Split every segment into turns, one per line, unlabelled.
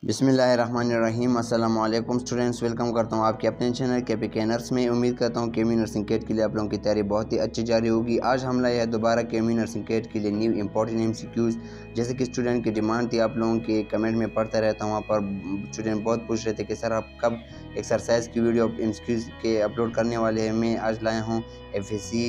बिस्मिल्लाहिर्रहमानिर्रहीम। अस्सलाम वालेकुम स्टूडेंट्स, वेलकम करता हूँ आपके अपने चैनल KPK नर्स में। उम्मीद करता हूँ केमी नर्सिंग केट के लिए आप लोगों की तैयारी बहुत ही अच्छी जारी होगी। आज हम लाए हैं दोबारा केमी नर्सिंग केट के लिए न्यू इंपॉर्टेंट MCQs। जैसे कि स्टूडेंट की डिमांड थी, आप लोगों के कमेंट में पढ़ता रहता हूँ, वहाँ पर स्टूडेंट बहुत पूछ रहे थे कि सर आप कब एक्सरसाइज की वीडियो MCQs के अपलोड करने वाले हैं। मैं आज लाया हूँ FSC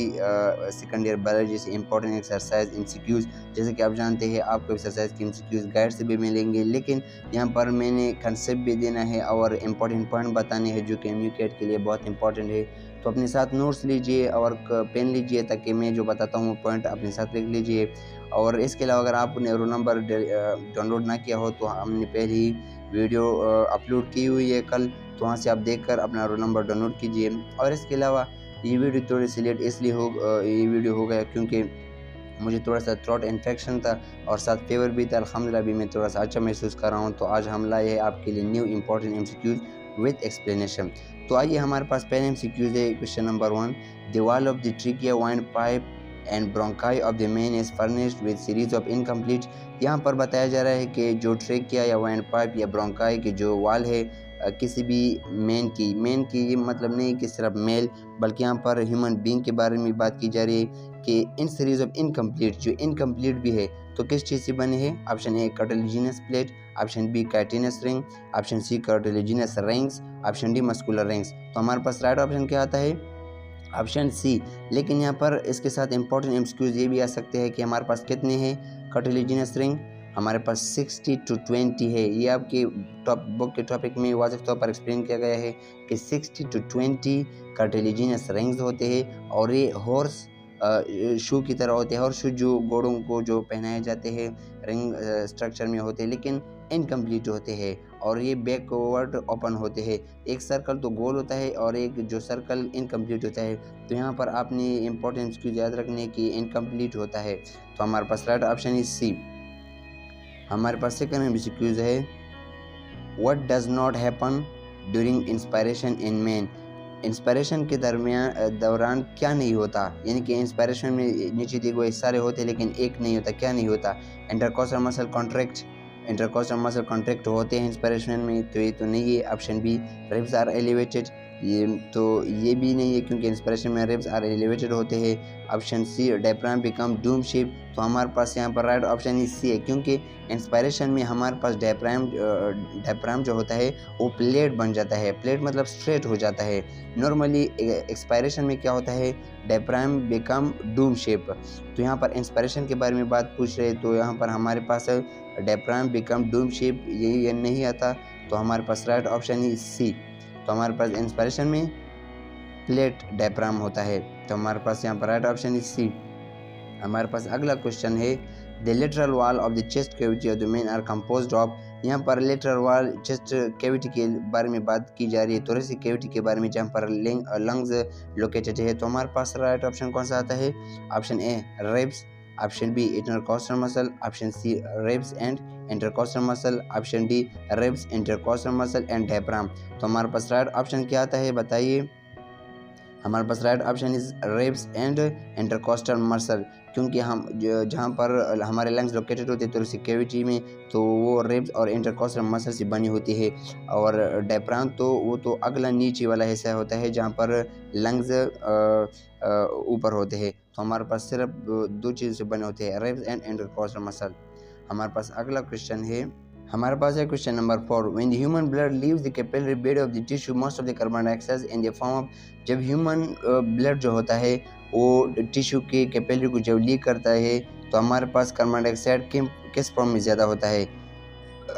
सेकेंड ईयर बायोलॉजी से इंपॉर्टेंट एक्सरसाइज MCQs। जैसे कि आप जानते हैं आपको एक्सरसाइज की MCQs गाइड से भी मिलेंगे, लेकिन यहाँ पर मैंने कंसेप्ट भी देना है और इम्पोर्टेंट पॉइंट बताने हैं जो कि MUCAT के लिए बहुत इंपॉर्टेंट है। तो अपने साथ नोट्स लीजिए और पेन लीजिए ताकि मैं जो बताता हूँ पॉइंट अपने साथ लिख लीजिए। और इसके अलावा अगर आपने रोल नंबर डाउनलोड ना किया हो तो हमने पहले ही वीडियो अपलोड की हुई है कल, तो वहाँ से आप देखकर अपना रोल नंबर डाउनलोड कीजिए। और इसके अलावा ये वीडियो थोड़ी सी लेट इसलिए ये वीडियो हो गया क्योंकि मुझे थोड़ा सा थ्रोट इन्फेक्शन था और साथ फीवर भी था। अल्हम्दुलिल्लाह अभी मैं थोड़ा सा अच्छा महसूस कर रहा हूँ। तो आज हम लाए हैं आपके लिए new important MCQs with explanation. तो आइए, हमारे पास पहले MCQs है। Question number 1, the wall of the trachea wind pipe and bronchi of the men is furnished with series of incomplete. यहाँ पर बताया जा रहा है कि जो ट्रेकिया या वाइंड पाइप या ब्रोंकाई की जो वाल है किसी भी मेन की ये मतलब नहीं कि सिर्फ मेल, बल्कि यहाँ पर ह्यूमन बींग के बारे में बात की जा रही है कि इन सीरीज ऑफ इनकम्प्लीट, जो इनकम्प्लीट भी है तो किस चीज़ से बने हैं। Option A cartilaginous plate, option B chitinous ring, option C cartilaginous rings, option D muscular rings. तो हमारे पास राइट ऑप्शन क्या आता है? Option C. लेकिन यहाँ पर इसके साथ इंपॉर्टेंट MCQs ये भी आ सकते हैं कि हमारे पास कितने हैं कार्टिलेजिनस रिंग। हमारे पास 60 to 20 है। ये आपके बुक के टॉपिक में वाज़ेह तौर पर एक्सप्लेन किया गया है कि 60 to 20 कार्टिलेजिनस रिंग्स होते हैं और ये हॉर्स शू की तरह होते हैं। और शू जो घोड़ों को जो पहनाए जाते हैं रिंग स्ट्रक्चर में होते हैं, लेकिन इनकम्प्लीट होते हैं और ये बैकवर्ड ओपन होते हैं। एक सर्कल तो गोल होता है और एक जो सर्कल इनकम्प्लीट होता है। तो यहाँ पर आपने इंपॉर्टेंस की याद रखने की इनकम्प्लीट होता है। तो हमारे पास राइट ऑप्शन इज सी। हमारे पास सेकंड MCQs है, what does not happen during inspiration in man. Inspiration के दौरान क्या नहीं होता, यानी कि इंस्पायरेशन में नीचे दिए हुए सारे होते लेकिन एक नहीं होता। क्या नहीं होता? Intercostal muscle contract, intercostal muscle contract होते हैं इंस्पायरेशन में, तो ये तो नहीं है। Option B, ribs are elevated, ये भी नहीं है क्योंकि इंस्पिरेशन में रिब्स आर एलिवेटेड होते हैं। Option C, diaphragm become dome shape. तो हमारे पास यहाँ पर राइट ऑप्शन ही सी है क्योंकि इंस्पायरेशन में हमारे पास डायफ्राम जो होता है वो प्लेट बन जाता है। प्लेट मतलब स्ट्रेट हो जाता है। नॉर्मली एक्सपायरेशन में क्या होता है? Diaphragm become dome shape. तो यहाँ पर इंस्पायरेशन के बारे में बात पूछ रहे, तो यहाँ पर हमारे पास डायफ्राम बिकम डूम शेप ये नहीं आता। तो हमारे पास राइट ऑप्शन ही सी। तो हमारे पास इंस्पायरेशन में प्लेट डायफ्राम होता है। तो हमारे पास यहाँ पर राइट ऑप्शन इज सी। हमारे पास अगला क्वेश्चन है, the lateral wall of the chest cavity of the man are composed of. यहाँ पर लेटरल वॉल चेस्ट कैविटी के बारे में बात की जा रही है, थोरेसिक कैविटी के बारे में, जहाँ पर लंग्स लोकेटेड है। तो हमारे पास राइट ऑप्शन कौन सा आता है? Option A ribs, option B intercostal muscle, option C ribs and intercostal muscle, option D ribs intercostal muscle and diaphragm. तो हमारे पास राइट ऑप्शन क्या आता है बताइए? हमारे पास right option is ribs and intercostal muscle, क्योंकि हम जहाँ पर हमारे लंग्स लोकेटेड होते हैं तो उसी कैविटी में, तो वो रिब्स और इंटरकोस्टल मसल से बनी होती है। और डायफ्राम तो वो तो अगला नीचे वाला हिस्सा होता है जहाँ पर लंग्स ऊपर होते हैं। तो हमारे पास सिर्फ दो चीज़ से बने होते हैं, रिब्स एंड इंटरकोस्टल मसल। हमारे पास अगला क्वेश्चन है, हमारे पास है question number 4, when the human blood leaves the capillary bed of the tissue most of the carbon dioxide in the form of. जब ह्यूमन ब्लड जो होता है वो टिश्यू के कैपिलरी को जब लीक करता है तो हमारे पास कार्बन डाइऑक्साइड किस फॉर्म में ज़्यादा होता है?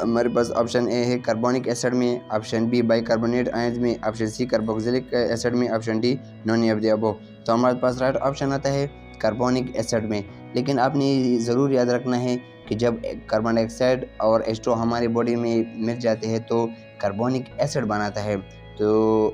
हमारे पास ऑप्शन ए है कार्बोनिक एसिड में, ऑप्शन बी बाइकार्बोनेट आयंस में, ऑप्शन सी कार्बोक्सिलिक एसिड में, option D none of the above. तो हमारे पास राइट ऑप्शन आता है कार्बोनिक एसिड में। लेकिन आपने ज़रूर याद रखना है कि जब कार्बन डाइऑक्साइड और H2O हमारी बॉडी में मिल जाते हैं तो कार्बोनिक एसिड बनाता है। तो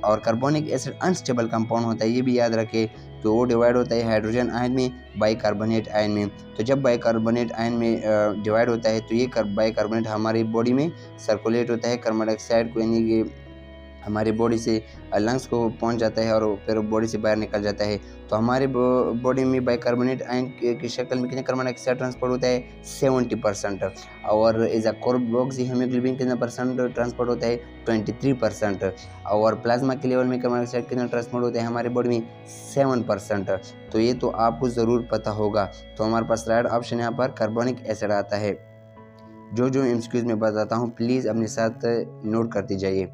और कार्बोनिक एसिड अनस्टेबल कंपाउंड होता है, ये भी याद रखें। तो वो डिवाइड होता है हाइड्रोजन आयन में, बाइकार्बोनेट आयन में। तो जब बाइकार्बोनेट आयन में डिवाइड होता है तो ये बाइकार्बोनेट हमारी बॉडी में सर्कुलेट होता है कार्बन डाइऑक्साइड को, यानी कि हमारी बॉडी से लंग्स को पहुंच जाता है और फिर बॉडी से बाहर निकल जाता है। तो हमारे बॉडी में बाइकार्बोनेट आयन की शक्ल में कितने कार्बन डाइऑक्साइड ट्रांसपोर्ट होता है 70%। और एज अ कार्बोक्सी हीमोग्लोबिन कितना परसेंट ट्रांसपोर्ट होता है 23%। और प्लाज्मा के लेवल में कार्बन डाइऑक्साइड कितना ट्रांसपोर्ट होता है हमारे बॉडी में 7%। तो ये तो आपको ज़रूर पता होगा। तो हमारे पास राइट ऑप्शन यहाँ पर कार्बोनिक एसिड आता है। जो एमसीक्यूज में बताता हूँ प्लीज़ अपने साथ नोट करते जाइए।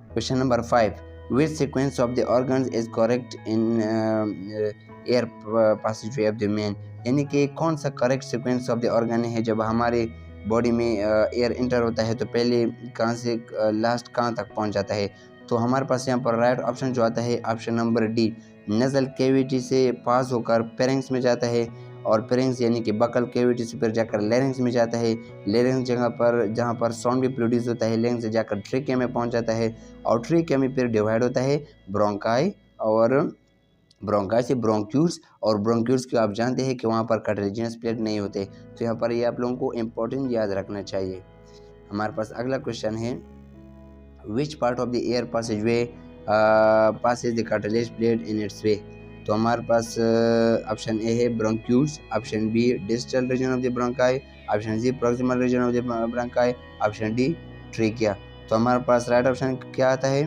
Question number 5, which sequence of the organs is correct in air passageway of the man, यानी कि कौन सा correct sequence of the organ है जब हमारे बॉडी में एयर इंटर होता है तो पहले कहाँ से लास्ट कहाँ तक पहुँच जाता है। तो हमारे पास यहाँ पर राइट ऑप्शन जो आता है ऑप्शन नंबर डी, नज़ल कैविटी से पास होकर फेरिंक्स में जाता है और फेरिंक्स यानी कि बकल कैविटी से फिर जाकर लेरिंक्स में जाता है। लेरिंक्स जहाँ पर साउंड भी प्रोड्यूस होता है, लेरिंक्स से जाकर ट्रेकिया में पहुंच जाता है और ट्रेकिया में फिर डिवाइड होता है ब्रोंकाई और ब्रोंकाई से ब्रोंक्यूल्स, और ब्रोंक्यूल्स को आप जानते हैं कि वहाँ पर कार्टिलेजिनस प्लेट नहीं होते। तो यहाँ पर ये आप लोगों को इम्पोर्टेंट याद रखना चाहिए। हमारे पास अगला क्वेश्चन है, which part of the air passageway passes the cartilage plate in its way। तो हमारे पास ऑप्शन ए है bronchioles, option B distal region of the bronchi, option C proximal region of the bronchi, option D trachea. तो हमारे पास right option क्या आता है,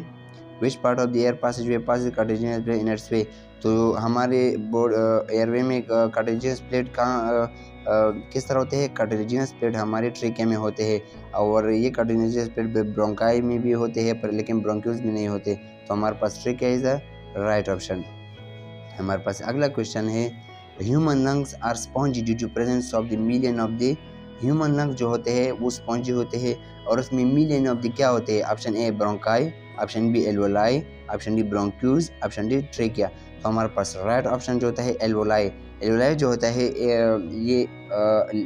which part of the air passageway passes cartilaginous plate in its way। तो हमारे airway में cartilaginous plate कहाँ किस तरह होते हैं, कार्टिलेजिनस प्लेट हमारे ट्रेकिया में होते हैं और ये कार्टिलेजिनस प्लेट ब्रोंकाई में भी होते हैं पर लेकिन ब्रोंक्यूल्स में नहीं होते। तो हमारे पास trachea is the right option. हमारे पास अगला क्वेश्चन है, human lungs are spongy due to presence of the million of the human lungs जो होते हैं वो स्पॉन्जी होते हैं और उसमें मिलियन ऑफ द क्या होते हैं, option A bronchi, option B alveoli, option D bronchioles, option D trachea. तो हमारे पास राइट ऑप्शन जो होता है एल्वोलाई। एल्वोलाई जो होता है ये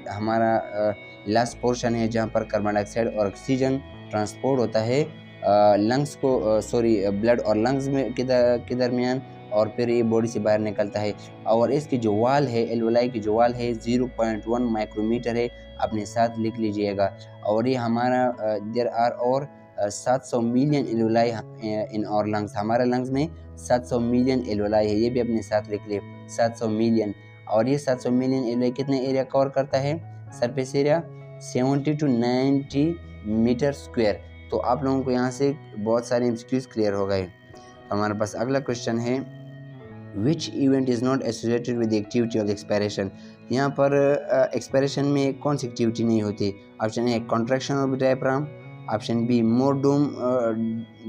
हमारा लास्ट पोर्शन है जहाँ पर कार्बन डाइऑक्साइड और ऑक्सीजन ट्रांसपोर्ट होता है लंग्स को ब्लड और लंग्स में के दरमियान और फिर ये बॉडी से बाहर निकलता है। और इसकी जो वाल है एल्वोलाई की जो वाल है 0.1 माइक्रोमीटर है, अपने साथ लिख लीजिएगा। और ये हमारा देयर आर और 700 मिलियन एल्वोलाई इन और लंग्स, हमारे लंग्स में 700 मिलियन एल्वोलाई है, ये भी अपने साथ लिख ले 700 मिलियन। और ये 700 मिलियन एल्वोलाई कितने एरिया कवर करता है, surface area 70 to 90 metre square. तो आप लोगों को यहाँ से बहुत सारे एमसीक्यूज क्लियर हो गए। हमारे पास अगला क्वेश्चन है, which event is not associated with the activity of expiration. यहाँ पर एक्सपायरेशन में कौन सी एक्टिविटी नहीं होती, option A contraction of the diaphragm, option B more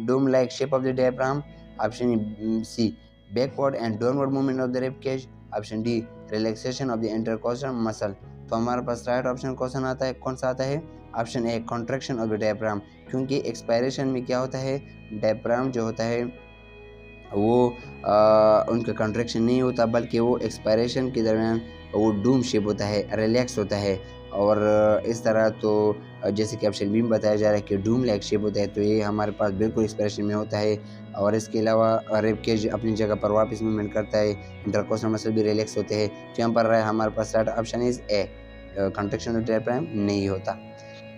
dome like shape of the diaphragm, option C backward and downward movement of the rib cage, option D relaxation of the intercostal muscle. तो हमारे पास right option question आता है, कौन सा आता है, option A contraction of the diaphragm. क्योंकि एक्सपायरेशन में क्या होता है, डायफ्राम जो होता है वो उनका कॉन्ट्रैक्शन नहीं होता बल्कि वो एक्सपायरेशन के दरमियान वो डूम शेप होता है, रिलैक्स होता है। और इस तरह तो जैसे कि ऑप्शन बी में बताया जा रहा है कि डूम लाइक शेप होता है, तो ये हमारे पास बिल्कुल एक्सपायरेशन में होता है। और इसके अलावा रिब केज अपनी जगह पर वापस मूवमेंट करता है, इंटरकॉस्टल मसल भी रिलैक्स होते हैं। तो यहाँ पर हमारे पास right option is A, contraction of diaphragm नहीं होता।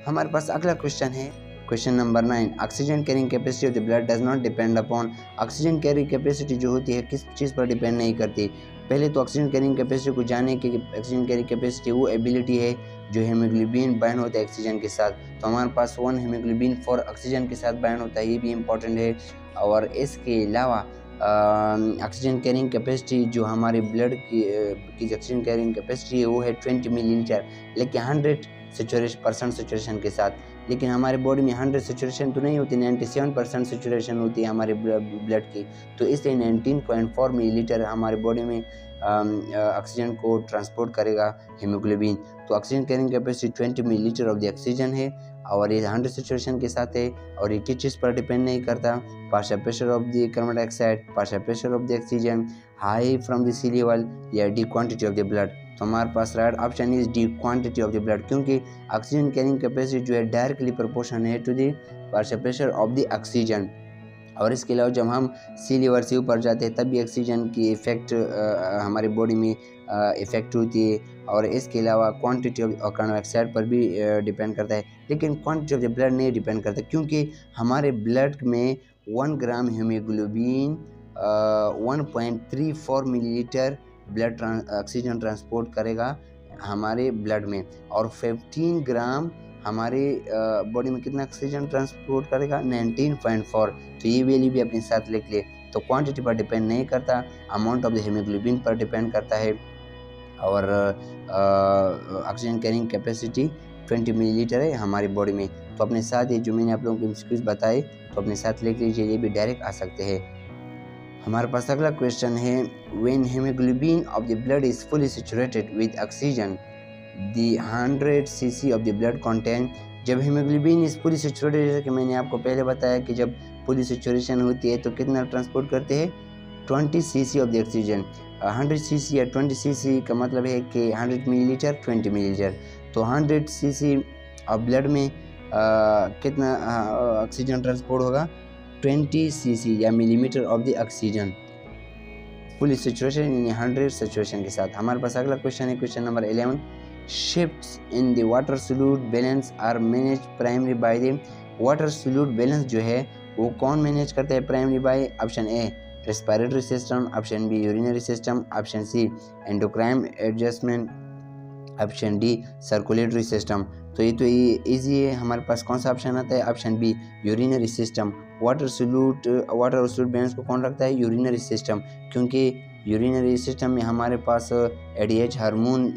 हमारे पास अगला क्वेश्चन है, question number 9, oxygen carrying capacity of the blood does not depend upon. Oxygen carrying capacity जो होती है किस चीज़ पर डिपेंड नहीं करती। पहले तो ऑक्सीजन कैरिंग कैपेसिटी को जाने कि ऑक्सीजन कैरिंग कैपेसिटी वो एबिलिटी है जो हीमोग्लोबिन बाइंड होता है ऑक्सीजन के साथ। तो हमारे पास 1 हीमोग्लोबिन 4 ऑक्सीजन के साथ बाइंड होता है, ये भी इंपॉर्टेंट है। और इसके अलावा ऑक्सीजन कैरिंग कैपेसिटी जो हमारे ब्लड की ऑक्सीजन कैरिंग कैपेसिटी है वो है 20 मिलीलीटर, लेकिन 100% सेचुरेशन के साथ। लेकिन हमारे बॉडी में 100 सेचुरेशन तो नहीं होती, 97% सेचुरेशन होती है हमारे ब्लड की। तो इसलिए 19.4 मिलीलीटर हमारे बॉडी में ऑक्सीजन को ट्रांसपोर्ट करेगा हीमोग्लोबिन। तो oxygen carrying capacity 20 millilitre of the oxygen है और ये 100 सेचुरेशन के साथ है। और ये किस चीज़ पर डिपेंड नहीं करता, partial pressure of the carbon dioxide, partial pressure of the oxygen, high from the sea level या D quantity of the blood. तो हमारे पास right option is D quantity of the blood, क्योंकि ऑक्सीजन कैरिंग कैपेसिटी जो है directly proportional है to the partial pressure of the oxygen. और इसके अलावा जब हम सी लेवल से ऊपर जाते हैं तब भी ऑक्सीजन की इफ़ेक्ट हमारी बॉडी में इफ़ेक्ट होती है। और इसके अलावा क्वांटिटी ऑफ कार्बन डाइऑक्साइड पर भी डिपेंड करता है, लेकिन क्वांटिटी ऑफ द ब्लड नहीं डिपेंड करता, क्योंकि हमारे ब्लड में 1 ग्राम haemoglobin 1.34 millilitre blood oxygen transport करेगा हमारे ब्लड में, और 15 ग्राम हमारे बॉडी में कितना ऑक्सीजन ट्रांसपोर्ट करेगा 19.4। तो ये वैल्यू भी अपने साथ लिख ले। तो क्वांटिटी पर डिपेंड नहीं करता, अमाउंट ऑफ द हीमोग्लोबिन पर डिपेंड करता है। और ऑक्सीजन कैरिंग कैपेसिटी 20 मिलीलीटर है हमारी बॉडी में। तो अपने साथ ये जो मैंने आप लोगों को एमसीक्यूज बताए तो अपने साथ लिख लीजिए, ये भी डायरेक्ट आ सकते हैं। हमारे पास अगला क्वेश्चन है, when haemoglobin of the blood is fully saturated with oxygen the 100 cc of the blood content. जब हीमोग्लोबिन इज फुली सैचुरेटेड, जैसे कि मैंने आपको पहले बताया कि जब फुली सैचुरेशन होती है तो कितना ट्रांसपोर्ट करते हैं 20 cc of the oxygen. 100 cc या 20 cc का मतलब है कि 100 मिलीलीटर 20 मिलीलीटर। तो 100 cc ऑफ ब्लड में कितना ऑक्सीजन ट्रांसपोर्ट होगा 20 cc या millimetre of the oxygen full saturation in 100 saturation के साथ। हमारे पास अगला क्वेश्चन है, question number 11, shifts in the water solute balance are manage primary by the. Water solute balance जो है वो कौन मैनेज करता है primary by? Option A respiratory system, option B urinary system, option C endocrine adjustment, option D circulatory system. तो ये easy है, हमारे पास कौन सा ऑप्शन आता है? Option B urinary system. Water और सोल्यूट बैलेंस को कौन रखता है? यूरिनरी सिस्टम, क्योंकि यूरिनरी सिस्टम में हमारे पास एडीएच हार्मोन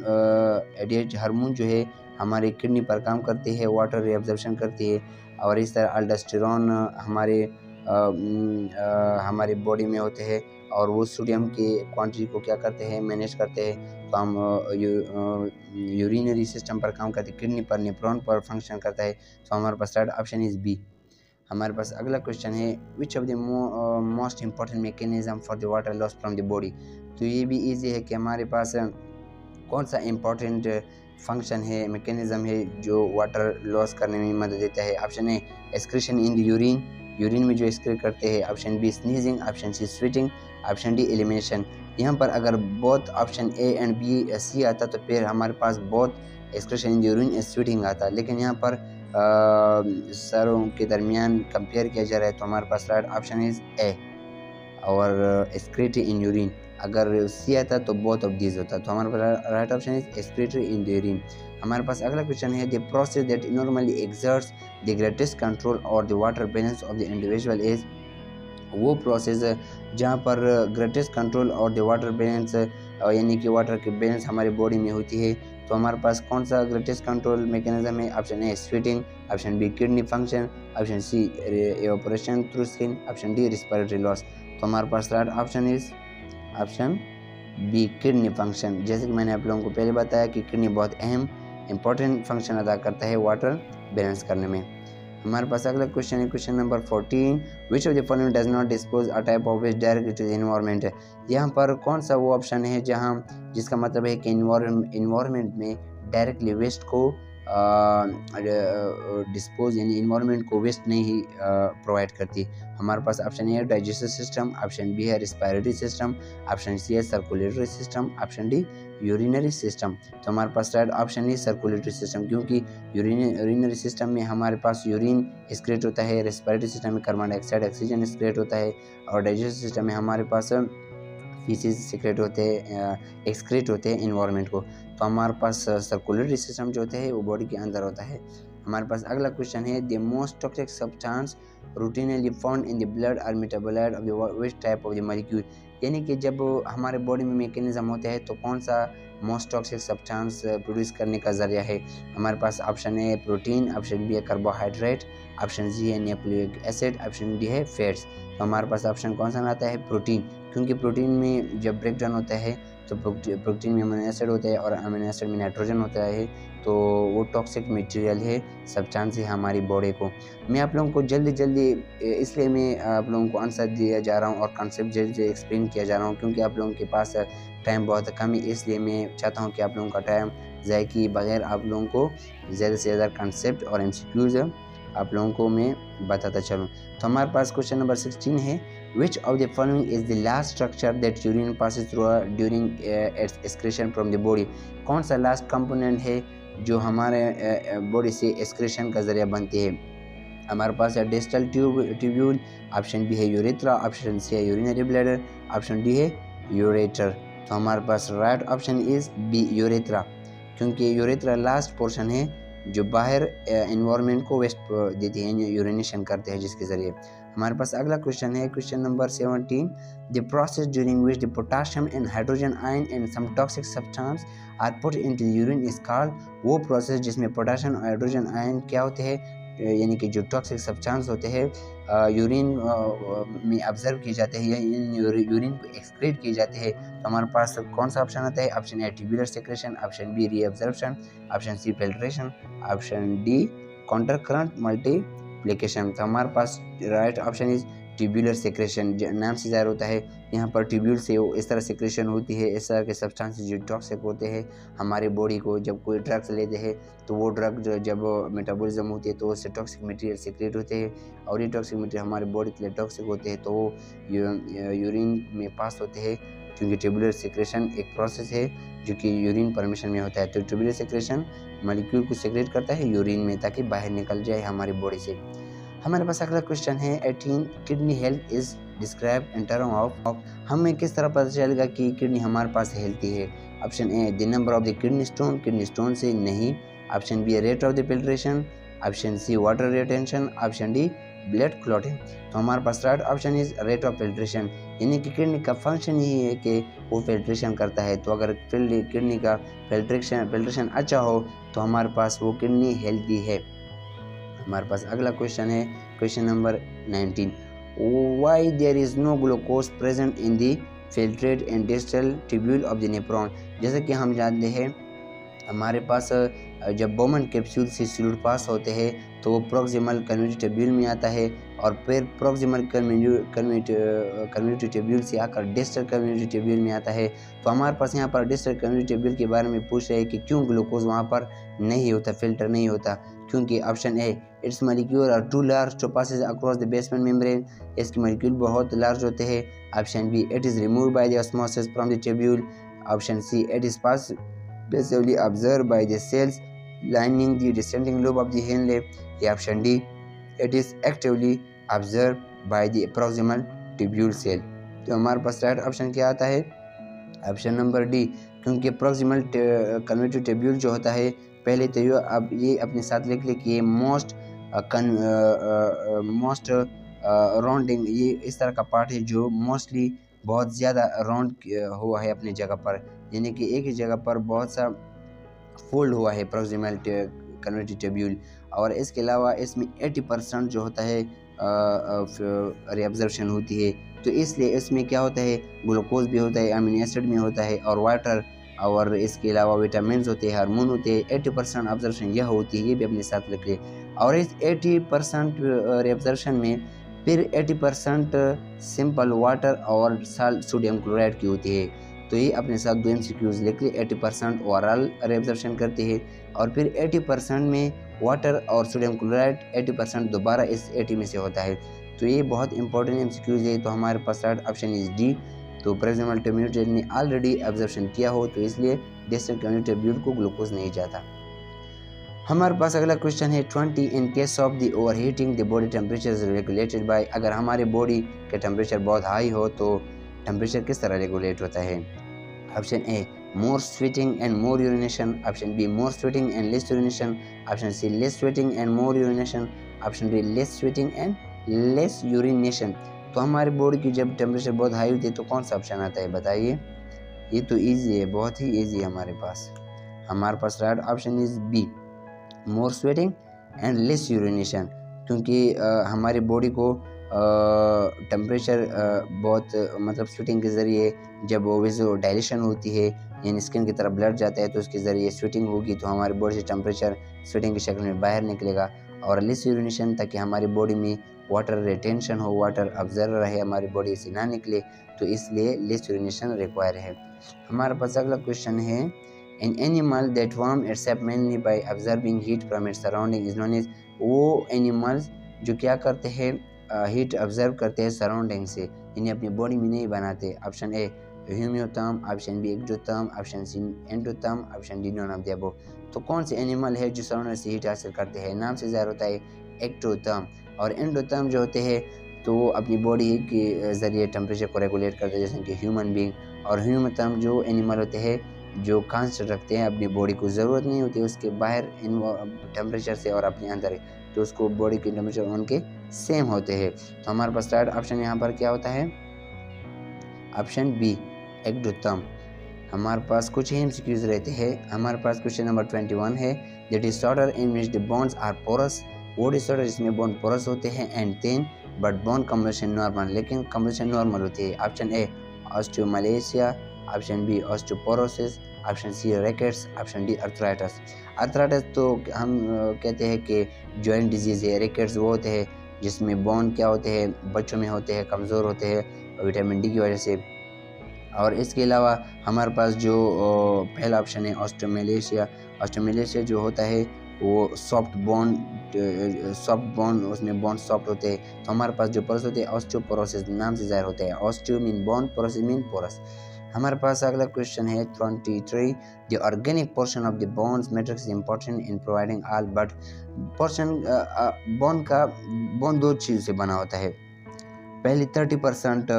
जो है हमारे किडनी पर काम करती है, वाटर रिएब्जॉर्प्शन करती है, और इस तरह अल्डोस्टेरोन हमारे बॉडी में होते हैं और वो सोडियम के क्वांटिटी को क्या करते हैं? मैनेज करते हैं। तो हम यूरिनरी सिस्टम पर काम करते हैं, किडनी पर, नेफ्रॉन पर फंक्शन करता है। तो हमारे पास थर्ड ऑप्शन इज बी। हमारे पास अगला क्वेश्चन है, which of the most important mechanism for the water loss from the body. तो ये भी इजी है कि हमारे पास कौन सा इम्पॉर्टेंट फंक्शन है, मैकेनिज्म है जो वाटर लॉस करने में मदद देता है। Option A excretion in the urine में जो एक्सक्रीट करते हैं, option B sneezing, option C sweating, option D elimination. यहाँ पर अगर both option A and B C आता तो फिर हमारे पास both excretion in the urine and sweating आता, लेकिन यहाँ पर सरों के दरमियान कंपेयर किया जा रहा है। तो हमारे पास राइट ऑप्शन इज ए और एक्सक्रीटरी इन यूरिन। अगर सी आता तो बोथ ऑफ दीज होता, तो हमारे पास right option is excretory in the urine. हमारे पास अगला क्वेश्चन है, the process that normally exerts the greatest control और the water balance of the individual is. वो प्रोसेस जहाँ पर ग्रेटेस्ट कंट्रोल और द वाटर बैलेंस यानी कि वाटर के बैलेंस हमारी बॉडी में होती है। तो हमारे पास कौन सा ग्रेटेस्ट कंट्रोल मैकेनिज्म है? Option A sweating, option B kidney function, option C evaporation through skin, option D respiratory loss. तो हमारे पास right option is option B kidney function. जैसे कि मैंने आप लोगों को पहले बताया कि किडनी बहुत अहम इंपॉर्टेंट फंक्शन अदा करता है वाटर बैलेंस करने में। हमारे पास अगला क्वेश्चन है, question number 14, which of the following does not dispose a type of waste directly to the environment. यहाँ पर कौन सा वो ऑप्शन है जहाँ जिसका मतलब है कि एनवायरनमेंट में डायरेक्टली वेस्ट को डिस्पोज यानी इन्वायरमेंट को वेस्ट नहीं प्रोवाइड करती। हमारे पास ऑप्शन ए है डाइजेस्टिव सिस्टम, ऑप्शन बी है रिस्पिरेटरी सिस्टम, ऑप्शन सी है circulatory system, option D urinary system. तो हमारे पास राइट ऑप्शन ही सर्कुलेटरी सिस्टम, क्योंकि यूरिनरी सिस्टम में हमारे पास यूरिन एक्सक्रीट होता है, रेस्पिरेटरी सिस्टम में कार्बन डाइऑक्साइड ऑक्सीजन एक्सक्रीट होता है, और डाइजेस्टिव सिस्टम में हमारे पास फीसेस सीक्रेट होते हैं, एक्सक्रीट होते हैं इन्वायरमेंट को। तो हमारे पास सर्कुलेटरी सिस्टम जो होते हैं वो बॉडी के अंदर होता है। हमारे पास अगला क्वेश्चन है, the most toxic substance routinely found in the blood are metabolite of the waste type of the molecule. यानी कि जब हमारे बॉडी में मैकेनिज्म होते हैं तो कौन सा मोस्ट टॉक्सिक सब्सटेंस प्रोड्यूस करने का जरिया है। हमारे पास option A protein, option B है कार्बोहाइड्रेट, ऑप्शन सी है न्यूक्लिक एसिड, ऑप्शन डी है फैट्स। तो हमारे पास ऑप्शन कौन सा आता है? प्रोटीन, क्योंकि प्रोटीन में जब ब्रेक डाउन होता है तो प्रोटीन में अमीनो एसिड होता है और अमीनो एसिड में नाइट्रोजन होता है, तो वो टॉक्सिक मटेरियल है, सब्सटेंस है हमारी बॉडी को। मैं आप लोगों को जल्दी इसलिए मैं आप लोगों को आंसर दिया जा रहा हूँ और कॉन्सेप्ट जल्दी एक्सप्लेन किया जा रहा हूँ, क्योंकि आप लोगों के पास टाइम बहुत कम है, इसलिए मैं चाहता हूँ कि आप लोगों का टाइम ज़ाय किए बगैर आप लोगों को ज़्यादा से ज़्यादा कॉन्सेप्ट और एमसीक्यूज़ आप लोगों को मैं बताता चलूँ। तो हमारे पास क्वेश्चन नंबर 16 है, which of the following is the last structure that urine passes through during its excretion from the body। कौन सा लास्ट कंपोनेंट है जो हमारे बॉडी से एक्सक्रीशन का जरिया बनती है। हमारे पास है डिस्टल ट्यूब्यूल, ऑप्शन बी है यूरेथ्रा, ऑप्शन सी है यूरिनरी ब्लैडर, ऑप्शन डी है यूरेटर। तो हमारे पास right option is B urethra, क्योंकि यूरेथ्रा लास्ट पोर्शन है जो बाहर एनवायरनमेंट को वेस्ट देती है, यूरिनेशन करते हैं जिसके ज़रिए। हमारे पास अगला क्वेश्चन है question number 17। The process during which the potassium and hydrogen ion and some toxic substance are put into urine is called. वो प्रोसेस जिसमें पोटाशियम और हाइड्रोजन आयन क्या होते हैं, यानी कि जो टॉक्सिक सब्सटेंस होते हैं यूरिन में ऑब्जर्व किए जाते हैं या इन यूरिन को एक्सक्रीट किए जाते हैं। तो हमारे पास कौन सा ऑप्शन आता है? Option A tubular secretion, option B reabsorption, option C filtration, option D counter current multiplication. तो हमारे पास right option is tubular secretion. नाम से ज़ाहिर होता है यहाँ पर ट्यूब्यूल से इस तरह सेक्रेशन होती है, इस तरह के सब्सटेंसेस जो टॉक्सिक होते हैं हमारे बॉडी को, जब कोई ड्रग्स लेते हैं तो वो ड्रग जो जब मेटाबॉलिज्म होती है तो उससे टॉक्सिक मटेरियल सेक्रेट होते हैं, और ये टॉक्सिक मटेरियल हमारे बॉडी के लिए टॉक्सिक होते हैं तो वो यूरिन में पास होते हैं, क्योंकि ट्यूबुलर सेक्रेशन एक प्रोसेस है जो कि यूरिन परमिशन में होता है। तो ट्यूबुलर सेक्रेशन मॉलिक्यूल को सेक्रेट करता है यूरिन में ताकि बाहर निकल जाए हमारी बॉडी से। हमारे पास अगला क्वेश्चन है 18। Kidney health is describe in term of. हमें किस तरह पता चलेगा कि किडनी हमारे पास हेल्थी है? Option A the number of the kidney stone से नहीं, option B rate of the filtration, option C water retention, option D blood clotting. तो हमारे पास right option is rate of filtration, यानी कि किडनी का फंक्शन ही है कि वो फिल्ट्रेशन करता है। तो अगर किडनी का फिल्ट्रेशन अच्छा हो तो हमारे पास वो किडनी हेल्थी है। हमारे पास अगला क्वेश्चन है question number 19। Why there is no glucose present in the filtrate and distal tubule of the nephron. जैसे कि हम जानते हैं हमारे पास जब बोमन कैप्सूल से फ्लूइड पास होते हैं तो वो प्रोक्सिमल कन्वेटिव ट्यूब्यूल में आता है, और फिर प्रोक्सिमल कन्वेटिव ट्यूब्यूल से आकर डिस्टल कन्वेटिव ट्यूब्यूल में आता है। तो हमारे पास यहाँ पर डिस्टल कन्वेटिव ट्यूब्यूल के बारे में पूछ रहे हैं कि क्यों ग्लूकोज वहाँ पर नहीं होता, फिल्टर नहीं होता। क्योंकि option A its molecule are too large to passes across the basement membrane, इसके मॉलिक्यूल बहुत लार्ज होते हैं। Option B it is removed by the osmosis from the tubule, option C it is pass passively observed by the cells lining the descending lobe of the Henle, या option D it is actively observed by the proximal tubule cell। तो हमारे पास right option क्या आता है? Option number D, क्योंकि proximal convective tubule जो होता है, पहले तो ये अपने साथ लिख ले कि ये मोस्ट राउंडिंग, ये इस तरह का पार्ट है जो मोस्टली बहुत ज़्यादा राउंड हुआ है अपनी जगह पर, यानी कि एक ही जगह पर बहुत सा फोल्ड हुआ है प्रोक्सिमल कन्वेटिव ट्यूब्यूल। और इसके अलावा इसमें 80% जो होता है रिअब्जॉर्प्शन होती है, तो इसलिए इसमें क्या होता है, ग्लूकोज भी होता है, अमीनो एसिड में होता है, और वाटर, और इसके अलावा विटामिन होते हैं, हार्मोन होते हैं। 80% ऑब्जर्वेशन यह होती है, ये भी अपने साथ रख ले। और इस 80% रिअब्जॉर्प्शन में फिर 80% सिंपल वाटर और साल्ट सोडियम क्लोराइड की होती है। तो ये अपने साथ 2 MCQs लिख ले। 80% ओवरऑल रिअब्जॉर्प्शन करती है, और फिर 80% में वाटर और सोडियम क्लोराइड 80% दोबारा इस 80 में से होता है। तो ये बहुत इंपॉर्टेंट MCQs है। तो हमारे पास राइट ऑप्शन इज डी। तो प्रोक्सिमल ट्यूब्यूल ने ऑलरेडी ऑब्जर्वेशन किया हो तो इसलिए डिस्टल कन्वेटिव ट्यूब्यूल को ग्लूकोज नहीं जाता। हमारे पास अगला क्वेश्चन है 20। In case of the over heating the body temperature is regulated by. अगर हमारे बॉडी का टेम्परेचर बहुत हाई हो तो टेम्परेचर किस तरह रेगुलेट होता है? Option A more sweating and more urination, option B more sweating and less urination, option C less sweating and more urination, option D less sweating and less urination. तो हमारी body की जब temperature बहुत high होती है तो कौन सा ऑप्शन आता है बताइए? ये तो ईजी है, बहुत ही ईजी है हमारे पास right option is B more sweating and less urination, क्योंकि हमारी बॉडी को टेम्परेचर बहुत मतलब स्वेटिंग के ज़रिए जब वो डायलेशन होती है, यानी स्किन की तरफ ब्लड जाता है तो उसके ज़रिए स्वेटिंग होगी, तो हमारी बॉडी से टेम्परेचर स्वेटिंग की शक्ल में बाहर निकलेगा। और लेस यूरिनेशन ताकि हमारी बॉडी में वाटर रिटेंशन हो, वाटर ऑब्जर्व रहे, हमारी बॉडी से ना निकले, तो इसलिए लेस यूरिनेशन रिक्वायर है। हमारे पास अगला क्वेश्चन है an animal that warm itself mainly by observing heat from its surrounding is known as. वो एनिमल्स जो क्या करते हैं, हीट ऑब्जर्व करते हैं सराउंडिंग से, इन्हें अपनी बॉडी में नहीं बनाते। Option A homeotherm, option B ectotherm, option C endotherm, option D none of the above. तो कौन से एनिमल है जो सराउंडिंग से हीट हासिल करते हैं? नाम से ज़ाहिर होता है एक्टोथर्म। और एंडोथर्म जो होते हैं तो अपनी बॉडी के ज़रिए टेम्परेचर को रेगुलेट करते हैं, जैसे कि ह्यूमन बींग। और ह्यूमन जो एनिमल होते हैं जो कांस्टेंट रखते हैं अपनी बॉडी को, ज़रूरत नहीं होती उसके बाहर टेम्परेचर से और अपने अंदर, तो उसको बॉडी के टेम्परेचर उनके सेम होते हैं। तो हमारे पास थर्ड ऑप्शन यहाँ पर क्या होता है, ऑप्शन बी एक्टोथर्म। हमारे पास कुछ ही एमसीक्यूज रहते हैं। हमारे पास क्वेश्चन नंबर 21 है, the disorder in which the bonds are porous. वो डिसऑर्डर जिसमें बॉन्ड पोरस होते हैं and thin but bond composition normal, लेकिन कंपोजिशन नॉर्मल होती है। Option A osteomalacia, option B osteoporosis, option C rickets, option D arthritis. Arthritis तो हम कहते हैं कि जॉइंट डिजीज़ है। रैकेट्स वो होते हैं जिसमें बॉन्ड क्या होते हैं, बच्चों में होते हैं, कमज़ोर होते हैं विटामिन डी की वजह से। और इसके अलावा हमारे पास जो पहला ऑप्शन है ऑस्टियोमलेशिया। ऑस्टियोमलेशिया जो होता है वो सॉफ्ट बॉन्ड, उसमें बॉन्ड सॉफ्ट होते हैं। तो हमारे पास जो पोरस होते हैं ऑस्टियोपोरोसिस नाम से ज़ाहिर होते हैं। Osteo mean bone, porosis mean porous. हमारे पास अगला क्वेश्चन है 23, the organic portion of the bones matrix is important in providing all, but portion bone दो चीज़ से बना होता है। पहली 30%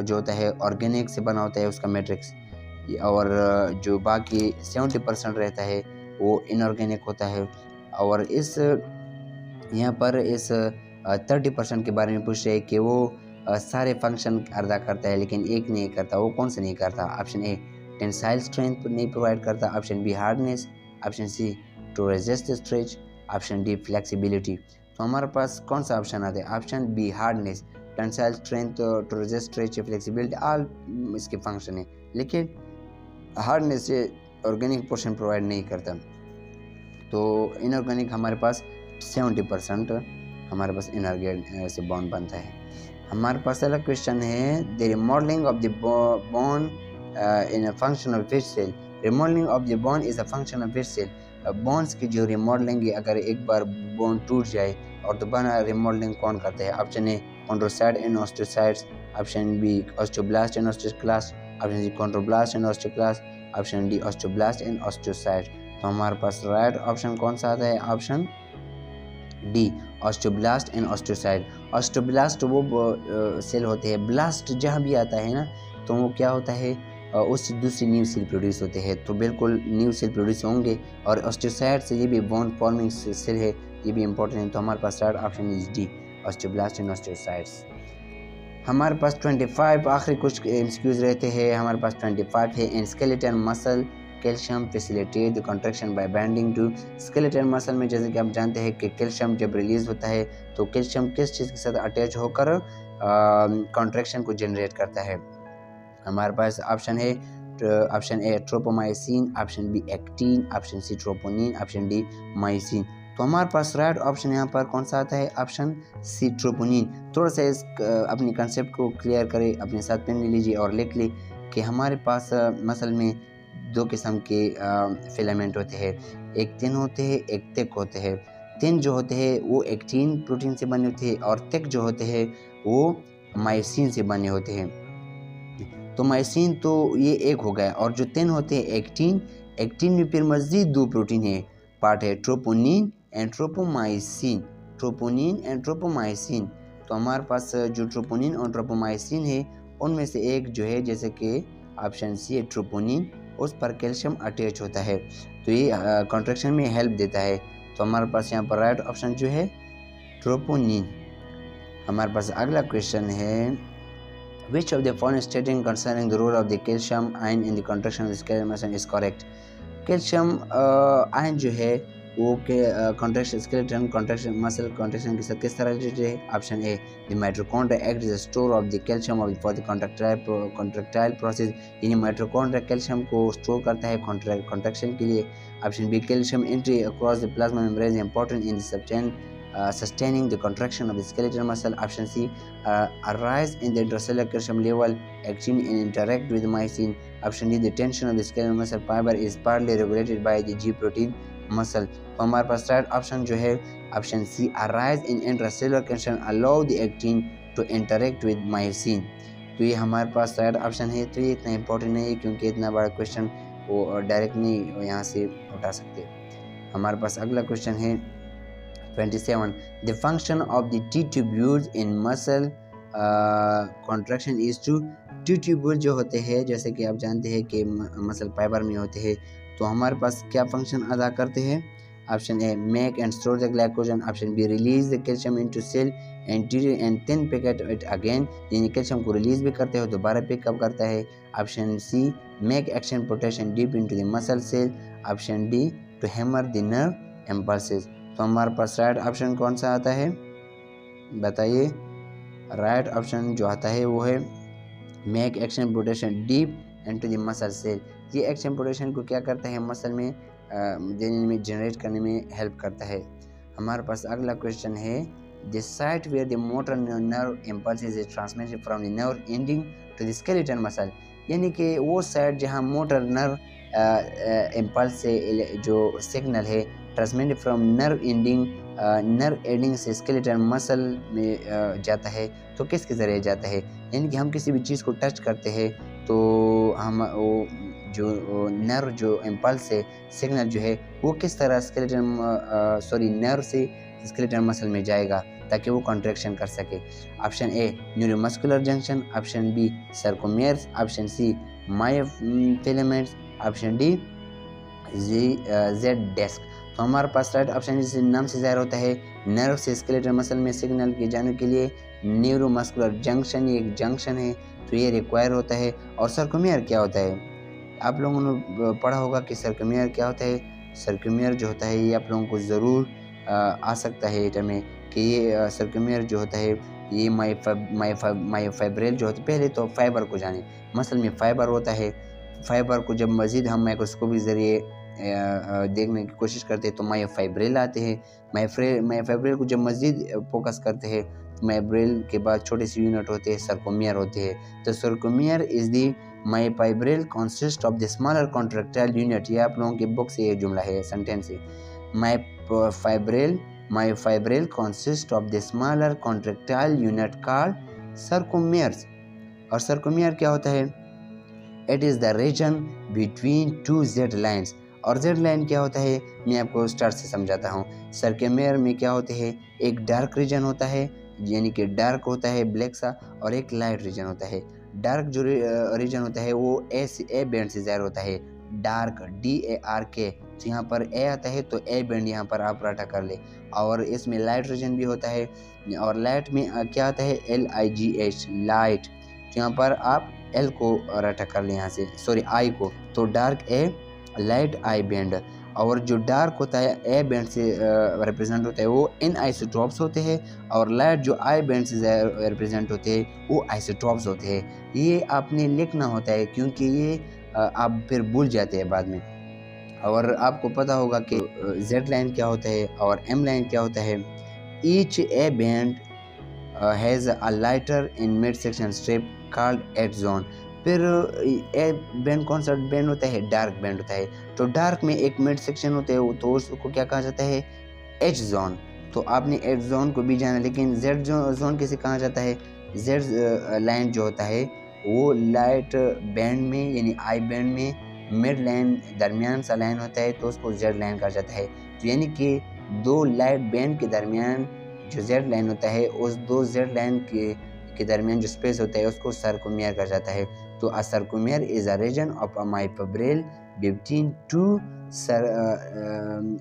जो होता है ऑर्गेनिक से बना होता है उसका मैट्रिक्स, और जो बाकी 70% रहता है वो इनऑर्गेनिक होता है। और इस यहाँ पर इस 30% के बारे में पूछ रहे हैं कि वो सारे फंक्शन अदा करता है लेकिन एक नहीं करता। वो कौन सा नहीं करता? ऑप्शन ए टेंसाइल स्ट्रेंथ नहीं प्रोवाइड करता, option B hardness, option C to resist stretch, option D flexibility. तो हमारे पास कौन सा ऑप्शन आता है? Option B hardness, tensile strength, to resist stretch, flexibility, all इसके फंक्शन है, लेकिन हार्डनेस से ऑर्गेनिक पोर्शन प्रोवाइड नहीं करता। तो इनऑर्गेनिक हमारे पास 70% हमारे पास इनऑर्गेनिक से बॉन्ड बनता है। हमारे पास अगला क्वेश्चन है, the remodelling of the bond in a function of which cell. Remodelling of the bond is a function of which cell. Bonds की जो रिमॉडलिंग है, अगर एक बार बॉन्ड टूट जाए और दोबारा रिमॉडलिंग कौन करता है? Option A chondrocyte and osteocytes, option B osteoblast and osteoclast, option C chondroblast and osteoclast, option D osteoblast and osteocytes. तो हमारे पास राइट ऑप्शन कौन सा आता है? Option D osteoblast and osteocyte. Osteoblast वो सेल होते हैं, ब्लास्ट जहाँ भी आता है ना तो वो क्या होता है, उससे दूसरी न्यू सेल प्रोड्यूस होते हैं, तो बिल्कुल न्यू सेल प्रोड्यूस होंगे। और ऑस्टियोसाइट से ये भी बॉन्ड फॉर्मिंग सेल है, ये भी इंपॉर्टेंट है। तो हमारे पास right option is D osteoblast and osteocytes. हमारे पास 25 आखिरी कुछ एमसीक्यूज रहते हैं। हमारे पास 25 है, in skeleton muscle calcium facilitate the contraction by binding to. Skeleton muscle में जैसे कि आप जानते हैं कि कैल्शियम जब रिलीज होता है तो कैल्शियम किस चीज़ के साथ अटैच होकर कॉन्ट्रैक्शन को जनरेट करता है? हमारे पास ऑप्शन है, option A tropomyosin, option B actin, option C troponin, option D myosin. तो हमारे पास राइट ऑप्शन यहाँ पर कौन सा आता है? Option C troponin. थोड़ा सा इस अपनी कंसेप्ट को क्लियर करें, अपने साथ पेन ले लीजिए और लिख ली कि हमारे पास मसल में दो किस्म के फिलामेंट होते हैं, एक थिन होते हैं, एक थिक होते हैं। थिन जो होते हैं वो एक्टिन प्रोटीन से बने होते हैं और थिक जो होते हैं वो मायोसिन से बने होते हैं। तो मायोसिन तो ये एक हो गया, और जो थिन होते हैं एक्टिन, एक्टिन में फिर मज़ीद दो प्रोटीन है पार्ट है, ट्रोपोनिन एंड ट्रोपोमाइसिन, ट्रोपोनिन एंड ट्रोपोमाइसिन। तो हमारे पास जो ट्रोपोनिन और ट्रोपोमाइसिन है उनमें से एक जो है जैसे कि ऑप्शन सी है ट्रोपोनिन, उस पर कैल्शियम अटैच होता है तो ये कॉन्ट्रैक्शन में हेल्प देता है। तो हमारे पास यहाँ पर राइट ऑप्शन जो है ट्रोपोनिन। हमारे पास अगला क्वेश्चन है, which of the following statement concerning the role of the calcium ion in the contraction of the skeletal muscle is correct. Calcium ion जो है वो contraction skeleton contraction muscle contraction के साथ किस तरह रिलेटेड है? Option A the mitochondria act as a store of the calcium for the contractile process, यानी mitochondria calcium को स्टोर करता है कॉन्ट्रैक्शन के लिए। Option B calcium entry across the plasma membrane is important in sustaining the contraction of the skeletal muscle. Option C, a rise in the intracellular calcium level actin and interact with myosin. Option D, the tension of the skeletal muscle fiber is partly regulated by the G protein muscle. तो हमारे पास right option जो है option C, a rise in intracellular calcium allow the actin to interact with myosin। तो ये हमारे पास right option है। तो ये इतना इंपॉर्टेंट नहीं है क्योंकि इतना बड़ा क्वेश्चन वो डायरेक्ट नहीं यहाँ से उठा सकते। हमारे पास अगला क्वेश्चन है 27. The function of the T tubules in muscle contraction is to T tubule जो होते हैं, जैसे कि आप जानते हैं कि मसल फाइबर में होते हैं, तो हमारे पास क्या फंक्शन अदा करते हैं? Option A make and store the glycogen, option B release the calcium into cell and then pick it again, यानी कैल्शियम को रिलीज भी करते हो दोबारा पिकअप करता है। Option C make action potassium deep into the muscle cell, option D to hammer the nerve impulses. तो हमारे पास राइट ऑप्शन कौन सा आता है, बताइए। राइट ऑप्शन जो आता है वो है make action potassium deep into the muscle cell. ये एक्शन पोटेशियम को क्या करता है, मसल में देने में, जनरेट करने में हेल्प करता है। हमारे पास अगला क्वेश्चन है the site where the motor nerve impulse is transmitted from the nerve ending to the skeleton muscle, यानी कि वो साइड जहाँ मोटर नर्व इम्पल्स से जो सिग्नल है ट्रांसमिटेड फ्रॉम नर्व एंडिंग से स्केलेटन मसल में जाता है, तो किसके ज़रिए जाता है? यानी कि हम किसी भी चीज़ को टच करते हैं तो हम वो जो नर्व जो इम्पल्स है, सिग्नल जो है वो किस तरह नर्व से स्केलेटन मसल में जाएगा ताकि वो कॉन्ट्रैक्शन कर सके। Option A neuromuscular junction, option B sarcomeres, option C myofilaments, option D Z disc. तो हमारे पास राइट ऑप्शन जिस नाम से ज़ाहिर होता है, नर्व से स्केलेटन मसल में सिग्नल के जाने के लिए न्यूरोमस्कुलर जंक्शन, ये एक जंक्शन है तो ये रिक्वायर होता है। और सर्कोमियर क्या होता है? आप लोगों ने पढ़ा होगा कि सर्कोमियर क्या होता है। सर्कोमियर जो होता है ये आप लोगों को ज़रूर आ सकता है एटम में कि ये सर्कोमियर जो होता है ये मायोफाइब्रिल जो होता है। पहले तो फाइबर को जाने, मसल में फाइबर होता है, फाइबर को जब मज़ीद हम माइक्रोस्कोप के ज़रिए देखने की कोशिश करते हैं तो मायोफाइब्रिल आते हैं। मायोफाइब्रिल को जब मज़ीद फोकस करते हैं तो मायोफाइब्रिल के बाद छोटे से यूनिट होते हैं, सर्कोमियर होते हैं। तो sarcomere is the myofibril consist of the smaller contractile unit. ये आप लोगों की बुक से ये जुमला है, सेंटेंस है। Myofibril consist of the smaller contractile unit called sarcomeres. और सर्कोमियर क्या होता है? It is the region between two Z lines. और जेड लाइन क्या होता है मैं आपको स्टार्ट से समझाता हूँ। सर्कोमियर में क्या होते हैं, एक डार्क रीजन होता है, यानी कि डार्क होता है ब्लैक सा, और एक लाइट रीजन होता है। डार्क जो रीजन होता है वो ए बैंड से ज़ाहिर होता है, डार्क DARK। तो यहाँ पर ए आता है तो ए बैंड यहाँ पर आप रटा कर ले। और इसमें लाइट रीजन भी होता है, और लाइट में क्या आता है LIGH, लाइट। तो यहाँ पर आप एल को रटा कर ले यहाँ से, सॉरी आई को, तो dark A, light I band. और जो डार्क होता है ए बैंड से रिप्रेजेंट होता है वो इन आइसोटोप्स होते हैं, और लाइट जो आई बैंड से रिप्रेजेंट होते हैं वो आइसोटोप्स होते हैं। ये आपने लिखना होता है क्योंकि ये आप फिर भूल जाते हैं बाद में। और आपको पता होगा कि जेड लाइन क्या होता है और एम लाइन क्या होता है। Each A band has a lighter in mid section strip called H zone. फिर ए बैंड कौन सा बैंड होता है? डार्क बैंड होता है। तो डार्क में एक मिड सेक्शन होता है तो उसको क्या कहा जाता है? H zone. तो आपने एज जोन को भी जाना, लेकिन जेड जोन किसे कहा जाता है? जेड लाइन जो होता है वो लाइट बैंड में यानी आई बैंड में मिड लाइन दरमियान सा लाइन होता है तो उसको जेड लाइन कहा जाता है। तो यानी कि दो लाइट बैंड के दरमियान जो जेड लाइन होता है, उस दो जेड लाइन के दरमियान जो स्पेस होता है उसको सर्कोमियर कहा जाता है। तो a sarcomere is a region of a myofibril between two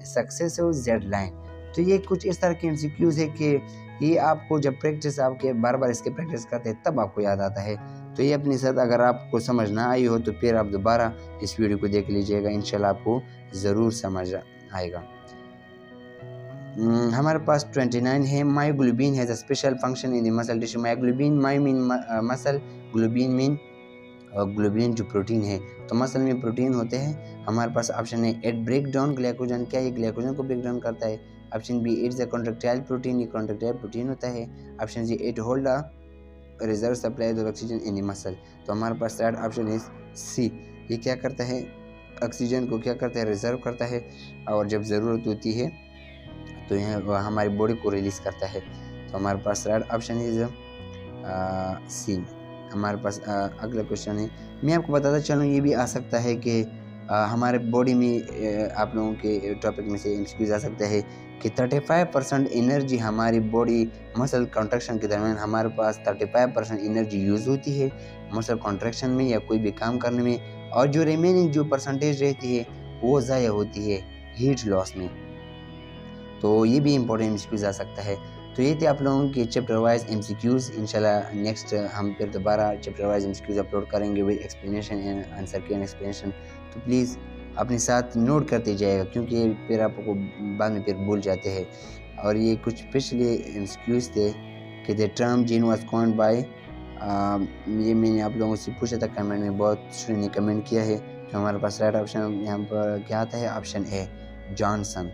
successive Z line. तो ये कुछ इस तरह के एमसीक्यूज़ है कि ये आपको जब प्रैक्टिस आपके बार बार इसके प्रैक्टिस करते हैं तब आपको याद आता है। तो ये अपने साथ अगर आपको समझ ना आई हो तो फिर आप दोबारा इस वीडियो को देख लीजिएगा, इंशाल्लाह आपको ज़रूर समझ आएगा। हमारे पास 29 है myoglobin has a special function in the muscle tissue. Myoglobin, myo mean muscle, globin mean globin जो प्रोटीन है, तो मसल में प्रोटीन होते हैं। हमारे पास ऑप्शन है इट ब्रेक डाउन ग्लाइकोजन, क्या ये ग्लाइकोजन को ब्रेक डाउन करता है? Option B its a contractile protein, ये कॉन्ट्रैक्टाइल प्रोटीन होता है। Option C it hold a reserve supply of oxygen in the muscle. तो हमारे पास थर्ड ऑप्शन इज सी, ये क्या करता है? ऑक्सीजन को क्या करता है? रिजर्व करता है, और जब ज़रूरत होती है तो यह हमारी बॉडी को रिलीज़ करता है। तो हमारे पास थर्ड ऑप्शन इज सी। हमारे पास अगला क्वेश्चन है, मैं आपको बताता चलूँ ये भी आ सकता है कि हमारे बॉडी में आप लोगों के टॉपिक में से एमसीक्यूज आ सकता है कि 35% एनर्जी हमारी बॉडी मसल कॉन्ट्रैक्शन के दरमियान हमारे पास 35% एनर्जी यूज़ होती है मसल कॉन्ट्रैक्शन में या कोई भी काम करने में, और जो रिमेनिंग जो परसेंटेज रहती है वो ज़ाया होती है हीट लॉस में। तो ये भी इंपॉर्टेंट एमसीक्यूज आ सकता है। तो ये थे आप लोगों के चैप्टर वाइज एमसीक्यूज। इंशाल्लाह नेक्स्ट हम फिर दोबारा चैप्टर वाइज एमसीक्यूज अपलोड करेंगे विद एक्सप्लेनेशन एंड आंसर की एक्सप्लेनेशन। तो प्लीज़ अपने साथ नोट करते जाएगा, क्योंकि फिर आपको बाद में फिर भूल जाते हैं। और ये कुछ पिछले एमसीक्यूज थे कि the term gene was coined bye, ये मैंने आप लोगों से पूछा था कमेंट में, बहुत स्टूडेंट ने कमेंट किया है। तो हमारे पास राइट ऑप्शन यहाँ पर क्या आता है, ऑप्शन ए जॉनसन।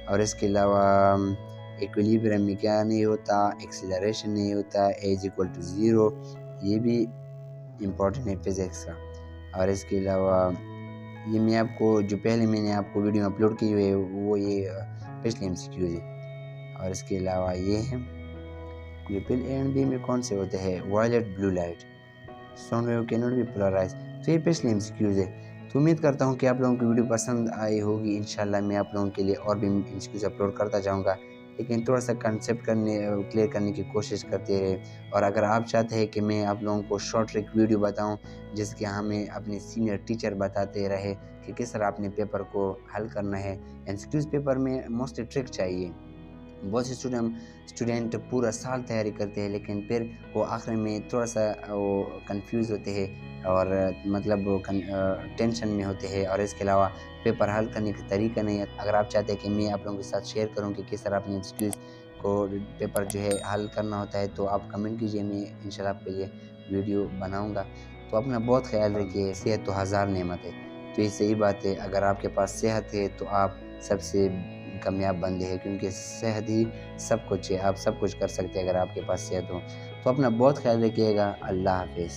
और इसके अलावा इक्विलिब्रियम में क्या नहीं होता, एक्सीलरेशन नहीं होता, एज इक्वल टू 0, ये भी इम्पोर्टेंट है फिज़िक्स का। और इसके अलावा ये मैं आपको जो पहले मैंने आपको वीडियो अपलोड की हुई है वो ये पिछले एमसीक्यूज है। और इसके अलावा ये है ट्रिपल ए एंड बी में कौन से होते हैं, violet blue light, sound wave can not be polarise. तो ये पिछले एमसीक्यूज है। तो उम्मीद करता हूँ कि आप लोगों की वीडियो पसंद आई होगी। इंशाल्लाह मैं आप लोगों के लिए और भी एमसीक्यूज अपलोड करता जाऊँगा, लेकिन थोड़ा सा कंसेप्ट क्लियर करने की कोशिश करते रहे। और अगर आप चाहते हैं कि मैं आप लोगों को शॉर्ट ट्रिक वीडियो बताऊं, जिसके हमें अपने सीनियर टीचर बताते रहे कि किस तरह अपने पेपर को हल करना है। एमसीक्यूज पेपर में मोस्टली ट्रिक चाहिए। बहुत से स्टूडेंट पूरा साल तैयारी करते हैं, लेकिन फिर वो आखिर में थोड़ा सा वो कंफ्यूज होते हैं और मतलब वो टेंशन में होते हैं, और इसके अलावा पेपर हल करने का तरीका नहीं है। अगर आप चाहते हैं कि मैं आप लोगों के साथ शेयर करूं कि किस तरह अपने एमसीक्यूज को पेपर जो है हल करना होता है, तो आप कमेंट कीजिए, मैं इंशाल्लाह आपके लिए वीडियो बनाऊंगा। तो अपना बहुत ख्याल रखिए, सेहत तो हज़ार नेमत है। तो ये सही बात है, अगर आपके पास सेहत है तो आप सबसे कामयाब बंदे हैं, क्योंकि सेहत ही सब कुछ है। आप सब कुछ कर सकते हैं अगर आपके पास सेहत हो। तो अपना बहुत ख्याल रखिएगा। अल्लाह हाफिज़।